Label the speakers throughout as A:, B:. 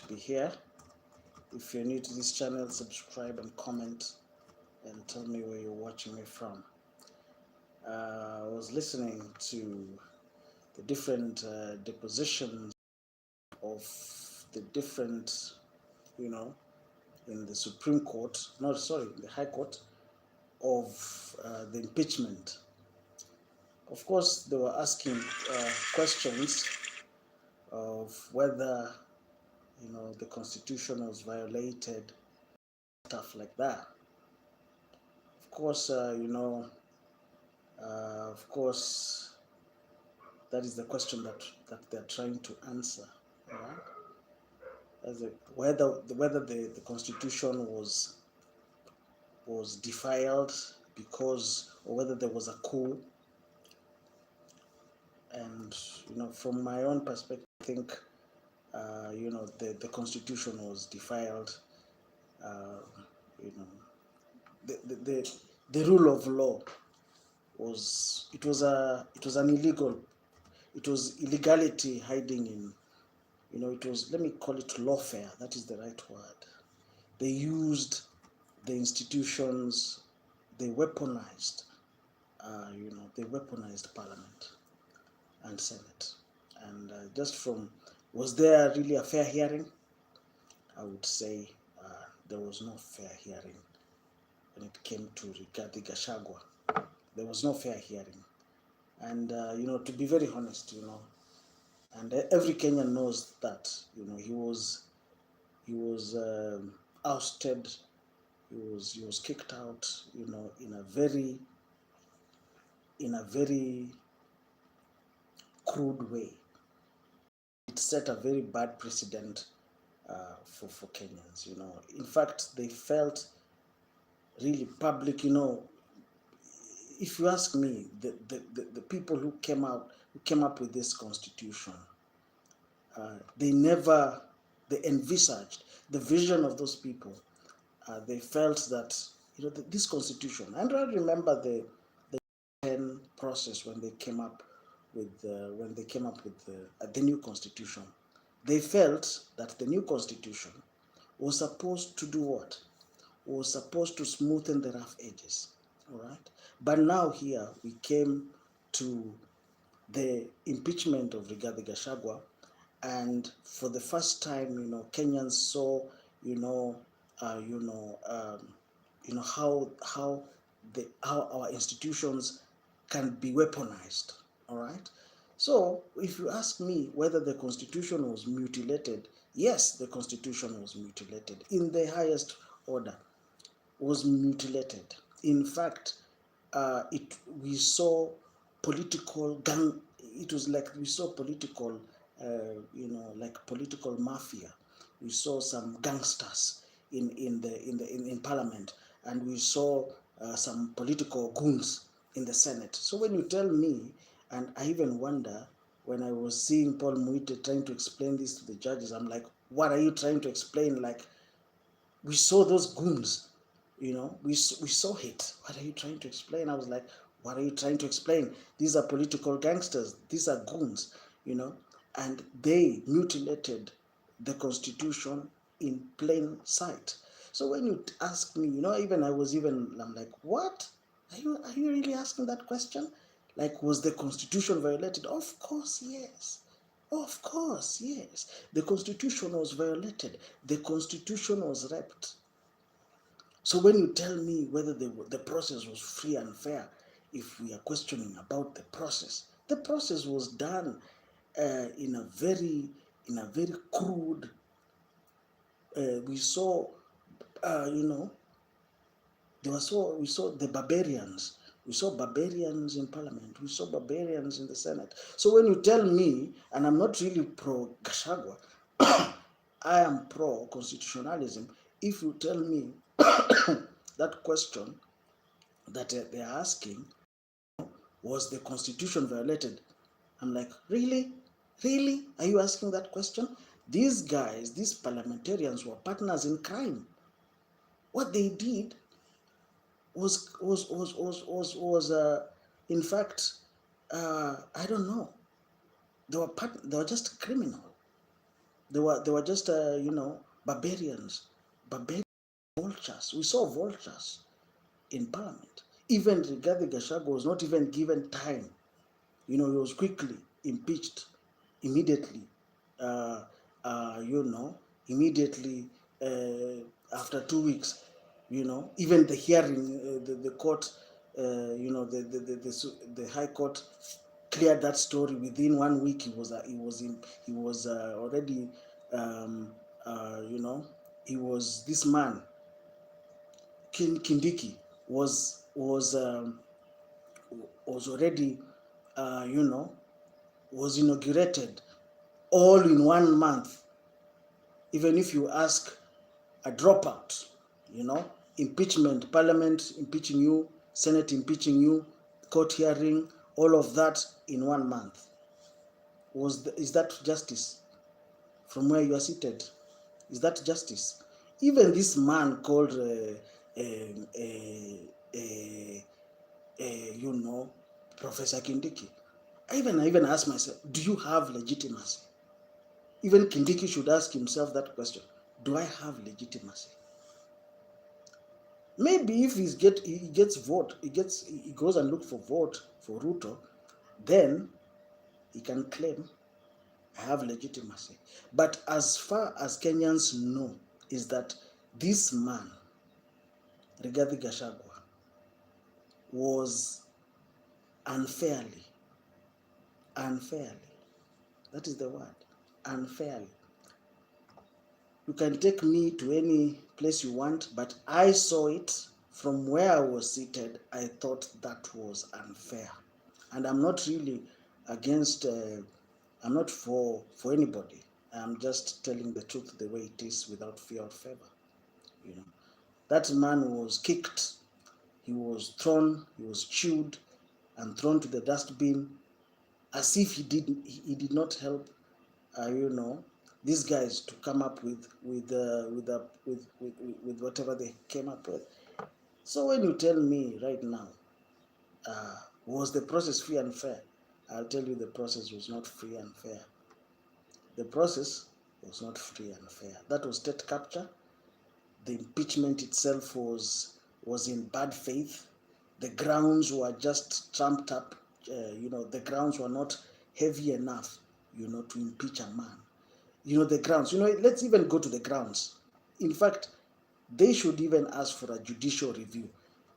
A: to be here. If you're new to this channel, subscribe and comment and tell me where you're watching me from. I was listening to the different depositions of the different, in the Supreme Court, the High Court, of the impeachment. Of course, they were asking questions of whether, the Constitution was violated, stuff like that. Of course, that is the question that they're trying to answer. Right? Whether the Constitution was defiled or whether there was a coup. And from my own perspective, I think the Constitution was defiled. The rule of law was illegality hiding in, it was, let me call it lawfare. That is the right word. They used the institutions, they weaponized Parliament and Senate. And was there really a fair hearing? I would say there was no fair hearing when it came to Rigathi Gachagua. There was no fair hearing. And, to be very honest, and every Kenyan knows that, he was ousted, he was kicked out, in a very crude way. It set a very bad precedent for Kenyans. In fact, they felt really public. If you ask me, the people who came up with this constitution, they envisaged the vision of those people. They felt that this constitution, and I remember the process when they came up with the new constitution. They felt that the new constitution was supposed to do what? Was supposed to smoothen the rough edges. All right. But now here we came to the impeachment of Rigathi Gachagua, and for the first time, Kenyans saw, how our institutions can be weaponized. All right. So if you ask me whether the Constitution was mutilated, yes, the Constitution was mutilated in the highest order. Was mutilated. In fact, we saw political gang. It was like we saw political, like political mafia. We saw some gangsters in Parliament, and we saw some political goons in the Senate. So when you tell me, and I even wonder when I was seeing Paul Muite trying to explain this to the judges, I'm like, what are you trying to explain? Like, we saw those goons. We saw it. What are you trying to explain? I was like, what are you trying to explain? These are political gangsters. These are goons, and they mutilated the Constitution in plain sight. So when you ask me, I'm like, what? Are you really asking that question? Like, was the Constitution violated? Of course, yes. Of course, yes. The Constitution was violated. The Constitution was raped. So when you tell me whether the process was free and fair, if we are questioning about the process was done in a very crude. We saw, we saw the barbarians. We saw barbarians in Parliament. We saw barbarians in the Senate. So when you tell me, and I'm not really pro Gachagua, I am pro constitutionalism. If you tell me that question that they are asking, was the Constitution violated? I'm like, really? Really? Are you asking that question? These guys, these parliamentarians were partners in crime. What they did was in fact, I don't know. They were just criminal. They were just barbarians, barbarian vultures. We saw vultures in parliament. Even Rigathi Gachagua was not even given time. He was quickly impeached immediately. Uh, immediately after 2 weeks. Even the hearing, the court, the High Court cleared that story within 1 week. He was already, he was this man, Kindiki was already, was inaugurated all in 1 month. Even if you ask a dropout, impeachment, parliament impeaching you, Senate impeaching you, court hearing, all of that in 1 month. Is that justice? From where you are seated, is that justice? Even this man called, Professor Kindiki, I even ask myself, do you have legitimacy? Even Kindiki should ask himself that question. Do I have legitimacy? Maybe if he gets vote, he goes and look for vote for Ruto, then he can claim I have legitimacy. But as far as Kenyans know, is that this man, Rigathi Gachagua, was unfairly, that is the word, unfairly. You can take me to any place you want, but I saw it from where I was seated. I thought that was unfair. And I'm not really against, I'm not for anybody. I'm just telling the truth the way it is without fear or favor. That man was kicked, he was thrown, he was chewed and thrown to the dustbin, as if he did not help, these guys to come up with whatever they came up with. So when you tell me right now, was the process free and fair? I'll tell you the process was not free and fair. The process was not free and fair. That was state capture. The impeachment itself was in bad faith. The grounds were just trumped up. The grounds were not heavy enough, to impeach a man. The grounds. Let's even go to the grounds. In fact, they should even ask for a judicial review.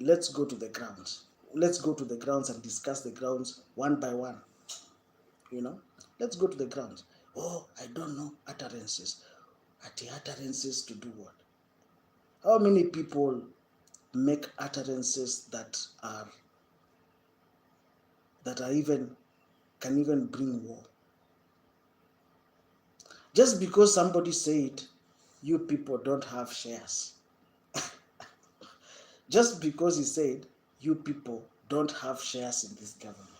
A: Let's go to the grounds. Let's go to the grounds and discuss the grounds one by one. Let's go to the grounds. Oh, I don't know, utterances. Utterances to do what? How many people make utterances that can even bring war? Just because somebody said, you people don't have shares. Just because he said, you people don't have shares in this government.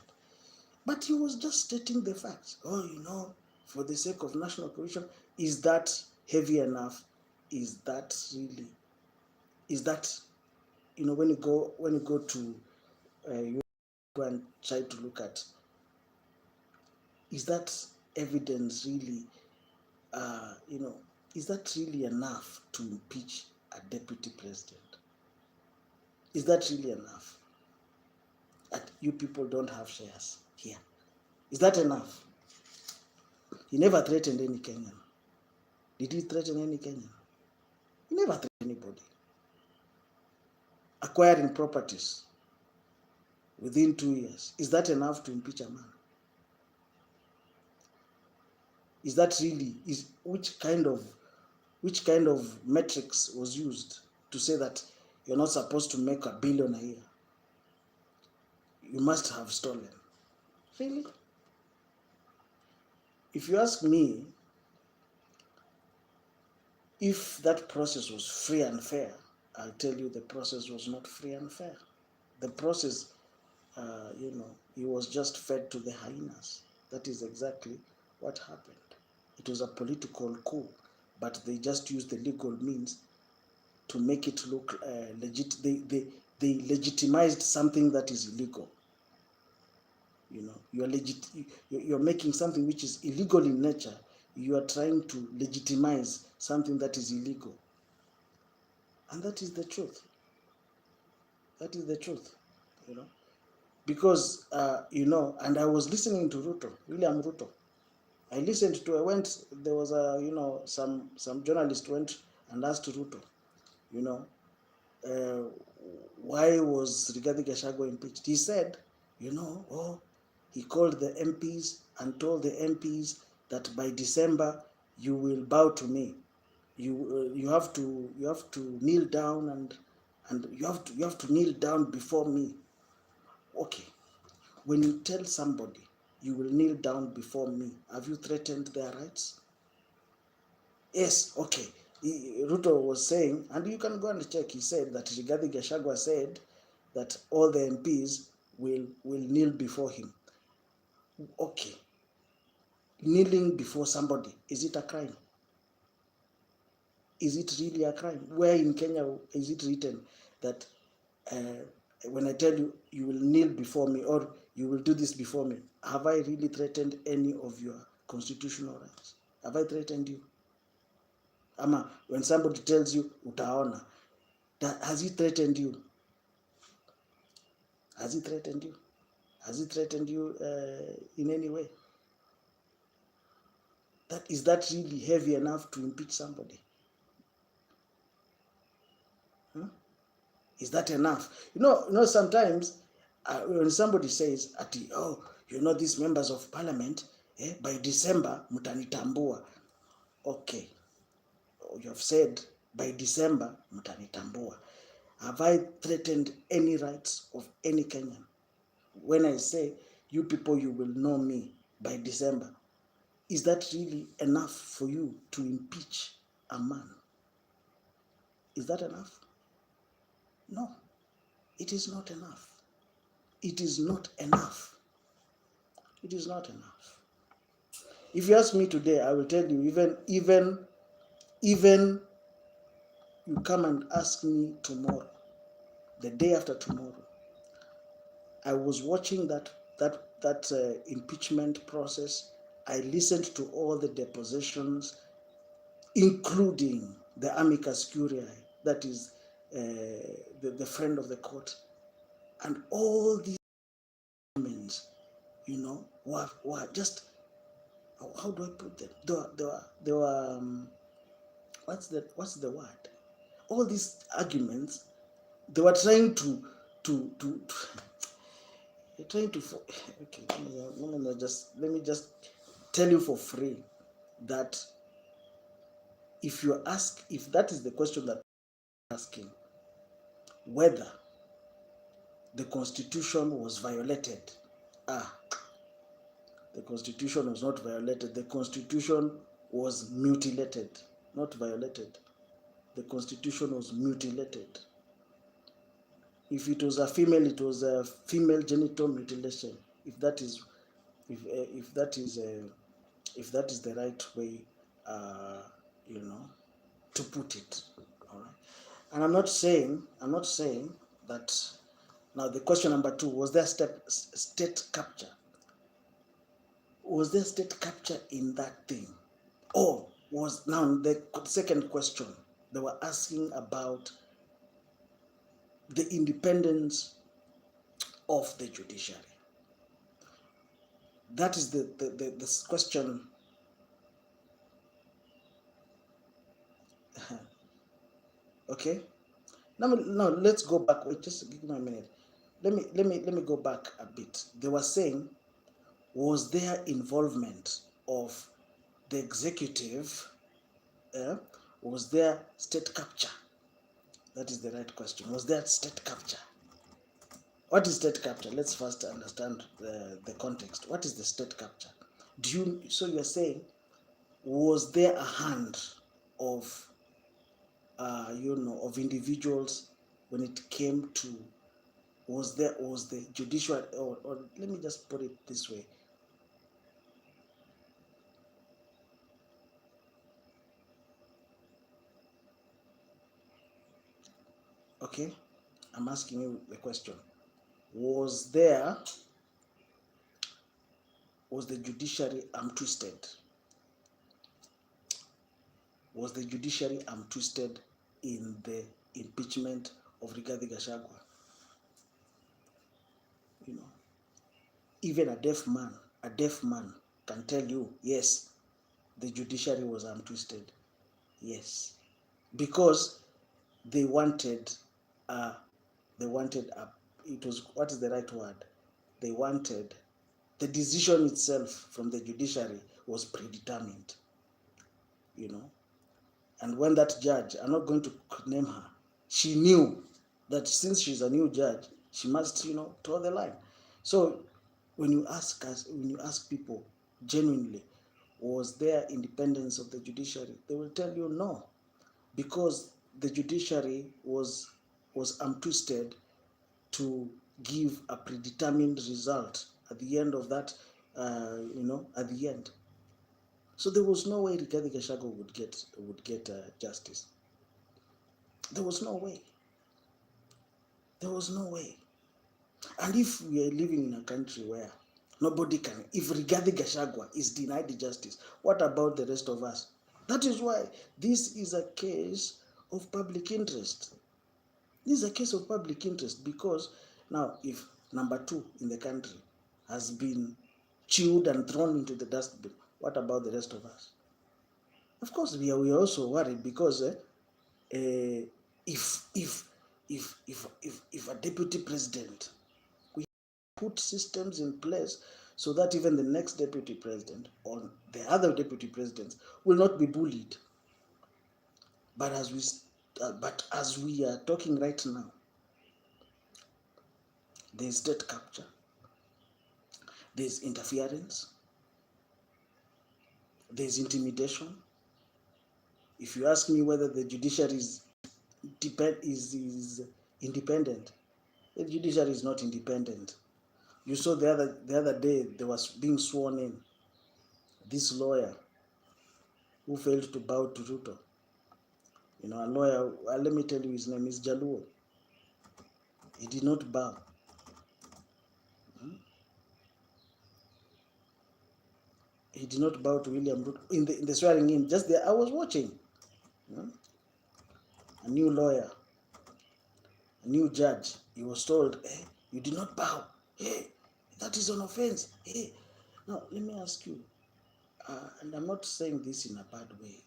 A: But he was just stating the facts. Oh, for the sake of national cohesion, is that heavy enough? Is that really? Is that, when you go to, you go and try to look at, is that evidence really, is that really enough to impeach a deputy president? Is that really enough? That you people don't have shares here. Is that enough? He never threatened any Kenyan. Did he threaten any Kenyan? He never threatened anybody. Acquiring properties within 2 years. Is that enough to impeach a man? Is that really, which kind of metrics was used to say that you're not supposed to make $1 billion a year? You must have stolen. Really? If you ask me, if that process was free and fair, I'll tell you the process was not free and fair. The process, he was just fed to the hyenas. That is exactly what happened. It was a political coup, but they just used the legal means to make it look legit. They legitimized something that is illegal. You're making something which is illegal in nature. you are trying to legitimize something that is illegal. And that is the truth. That is the truth, you know. Because, and I was listening to William Ruto. There was some journalist went and asked Ruto, uh, why was Rigathi Gachagua impeached? He said, he called the MPs and told the MPs that by December you will bow to me. You have to kneel down and you have to kneel down before me. Okay, when you tell somebody you will kneel down before me, have you threatened their rights? Yes, okay. Ruto was saying, and you can go and check, he said that Rigathi Gachagua said that all the MPs will kneel before him. Okay. Kneeling before somebody, is it a crime? Is it really a crime? Where in Kenya is it written that when I tell you, you will kneel before me or you will do this before me, have I really threatened any of your constitutional rights? Have I threatened you? Ama, when somebody tells you, utaona, has he threatened you? Has he threatened you? Has he threatened you in any way? Is that really heavy enough to impeach somebody? Huh? Is that enough? Sometimes when somebody says, these members of parliament, by December, mutanitambua. Okay, you have said, by December, mutanitambua. Have I threatened any rights of any Kenyan? When I say, you people, you will know me by December, is that really enough for you to impeach a man? Is that enough? No, it is not enough. It is not enough. It is not enough. If you ask me today, I will tell you, even you come and ask me tomorrow, the day after tomorrow, I was watching that impeachment process. I listened to all the depositions, including the amicus curiae, that is the friend of the court, and all these documents, were just, how do I put them? They were what's the word? All these arguments, they were trying to trying to okay. Let me just tell you for free that if that is the question that you're asking, whether the Constitution was violated, the Constitution was not violated. The Constitution was mutilated, not violated. The Constitution was mutilated. If it was a female, it was a female genital mutilation. If that is the right way, to put it. All right. And I'm not saying that. Now the question number 2, was there state capture? Was there state capture in that thing? Or was, now the second question, they were asking about the independence of the judiciary. That is the question. Okay. Now let's go back. Wait, just give me a minute. Let me go back a bit. They were saying, was there involvement of the executive? Was there state capture? That is the right question. Was there state capture? What is state capture? Let's first understand the context. What is the state capture? So you're saying, was there a hand of of individuals when it came to, was the judicial, or let me just put it this way. Okay, I'm asking you the question. Was the judiciary twisted? Was the judiciary twisted in the impeachment of Rigathi Gachagua? You know, even a deaf man can tell you, yes, the judiciary was twisted. Yes, because they wanted, it was, what is the right word? They wanted, the decision itself from the judiciary was predetermined, you know. And when that judge, I'm not going to name her, she knew that since she's a new judge, she must, toe the line. So when you ask people genuinely, was there independence of the judiciary? They will tell you no, because the judiciary was twisted to give a predetermined result at the end of that, at the end. So there was no way Rigathi Gachagua would get justice. There was no way. There was no way. And if we are living in a country where nobody can, if Rigathi Gachagua is denied justice, what about the rest of us? That is why this is a case of public interest. This is a case of public interest, because now if number 2 in the country has been chewed and thrown into the dustbin, what about the rest of us? Of course, we are also worried, because if a deputy president, we put systems in place so that even the next deputy president or the other deputy presidents will not be bullied. But as we are talking right now, there's state capture, there's interference, there's intimidation. If you ask me whether the judiciary is independent, the judiciary is not independent. You saw the other day, there was being sworn in this lawyer who failed to bow to Ruto. A lawyer, let me tell you, his name is Jaluo. He did not bow. He did not bow to William Ruto in the swearing in. Just there, I was watching. A new lawyer, a new judge. He was told, "Hey, you did not bow. Hey, that is an offense. Hey." Now, let me ask you, and I'm not saying this in a bad way,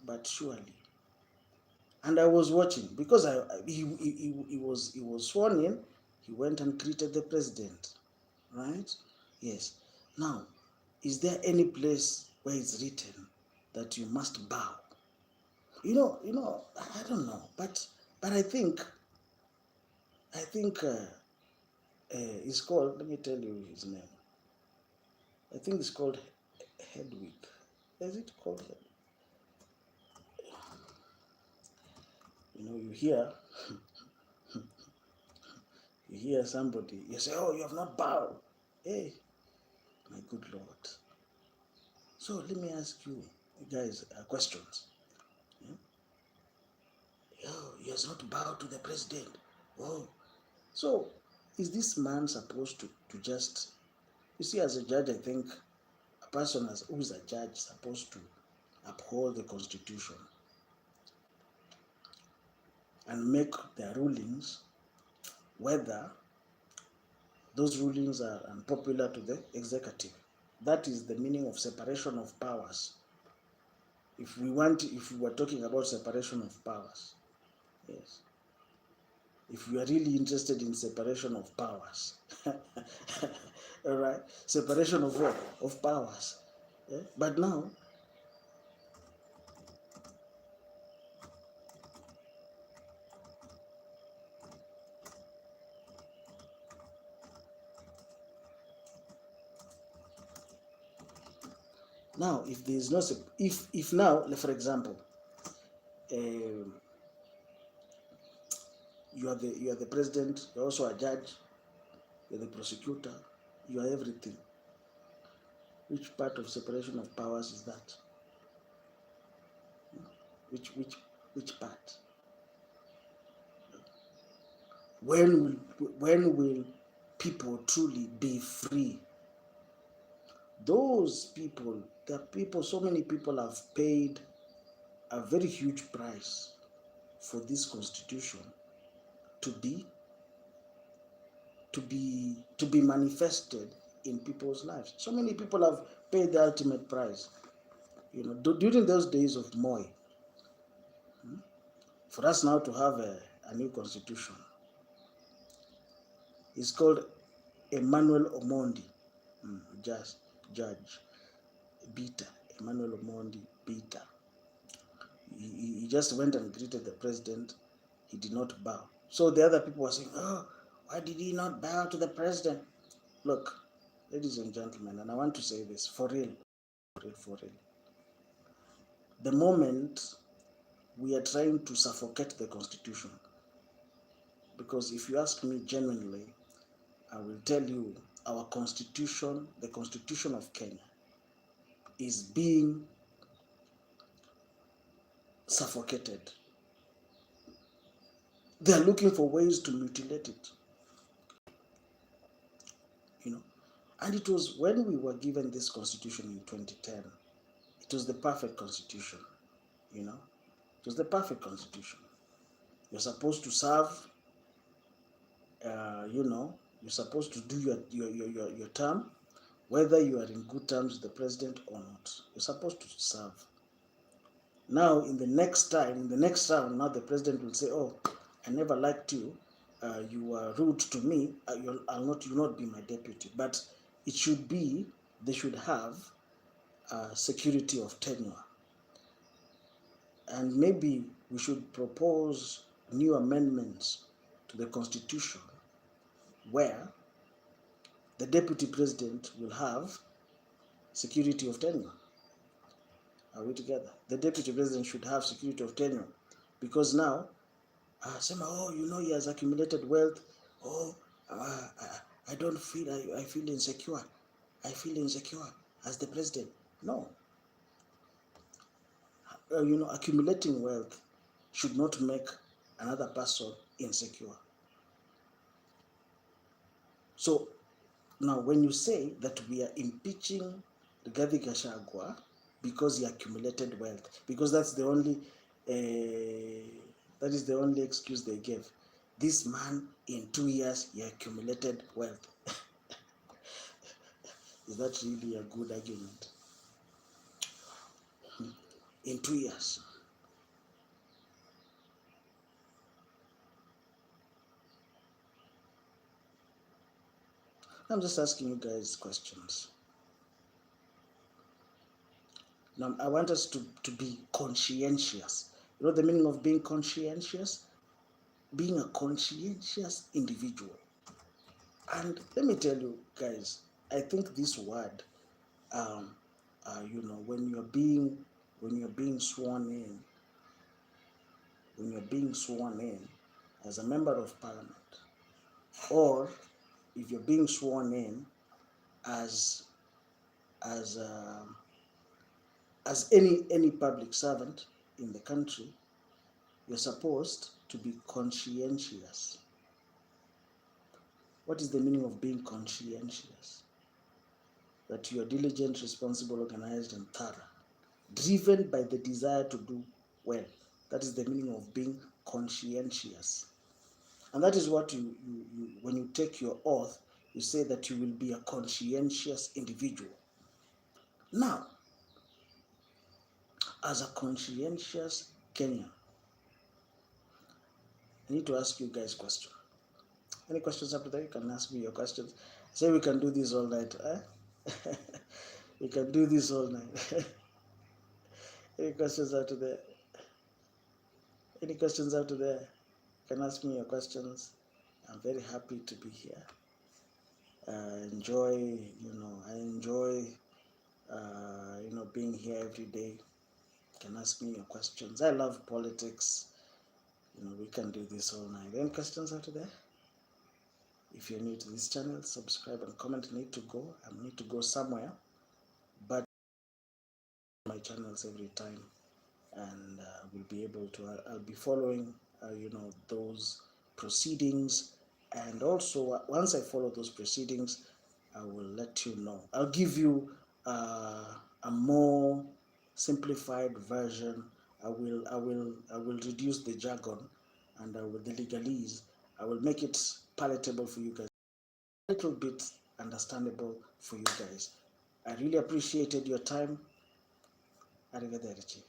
A: but surely. And I was watching, because he was sworn in. He went and greeted the president, right? Yes. Now, is there any place where it's written that you must bow? I don't know, but I think it's called. Let me tell you his name. I think it's called Hedwig. Is it called Hedwig? You hear somebody, you say, "Oh, you have not bowed." Hey, my good Lord. So let me ask you guys questions. Oh, he has not bowed to the president. Oh, so is this man supposed to just, you see, as a judge, I think a person who is a judge is supposed to uphold the Constitution and make their rulings, whether those rulings are unpopular to the executive. That is the meaning of separation of powers. If we were talking about separation of powers, yes. If we are really interested in separation of powers, all right, separation of what? Of powers. Yeah? But now, if there is no, if now, for example, you are the president, you're also a judge, you're the prosecutor, you are everything. Which part of separation of powers is that? Which part? When will people truly be free? Those people, so many people have paid a very huge price for this constitution to be manifested in people's lives. So many people have paid the ultimate price. During those days of Moi, for us now to have a new constitution, it's called Emmanuel Omondi, Judge Beta, Emmanuel Omondi Beta. He just went and greeted the president. He did not bow. So the other people were saying, oh, why did he not bow to the president? Look, ladies and gentlemen, and I want to say this for real, for real. The moment we are trying to suffocate the constitution, because if you ask me genuinely, I will tell you our constitution, the constitution of Kenya, is being suffocated. They are looking for ways to mutilate it. And it was when we were given this constitution in 2010, it was the perfect constitution. It was the perfect constitution. You're supposed to serve, you're supposed to do your term, whether you are in good terms with the president or not. You're supposed to serve. Now, in the next round, now the president will say, oh, I never liked you. You were rude to me. You'll not be my deputy. But it should be, they should have security of tenure. And maybe we should propose new amendments to the constitution where the deputy president will have security of tenure. Are we together? The deputy president should have security of tenure, because now, he has accumulated wealth. I don't feel, I feel insecure. I feel insecure as the president. No. Accumulating wealth should not make another person insecure. So now, when you say that we are impeaching Rigathi Gachagua because he accumulated wealth, because that's the only excuse they gave. This man, in 2 years, he accumulated wealth. Is that really a good argument? In 2 years. I'm just asking you guys questions. Now, I want us to be conscientious. You know the meaning of being conscientious? Being a conscientious individual. And let me tell you guys, I think this word, when you're being sworn in as a member of parliament, or if you're being sworn in as any public servant in the country, you're supposed to be conscientious. What is the meaning of being conscientious? That you are diligent, responsible, organized, and thorough, driven by the desire to do well. That is the meaning of being conscientious. And that is what you when you take your oath, you say that you will be a conscientious individual. Now, as a conscientious Kenyan, I need to ask you guys questions. Any questions after that? You can ask me your questions. Say we can do this all night. We can do this all night. Any questions after that? Any questions after that? You can ask me your questions. I'm very happy to be here. I enjoy being here every day. You can ask me your questions. I love politics. We can do this all night. Any questions after that? If you're new to this channel, subscribe and comment. I need to go somewhere, but my channels every time, and we'll be able to. I'll be following, those proceedings, and also once I follow those proceedings, I will let you know. I'll give you a more simplified version I will reduce the jargon, and the legalese. I will make it palatable for you guys, a little bit understandable for you guys. I really appreciated your time. Arrivederci.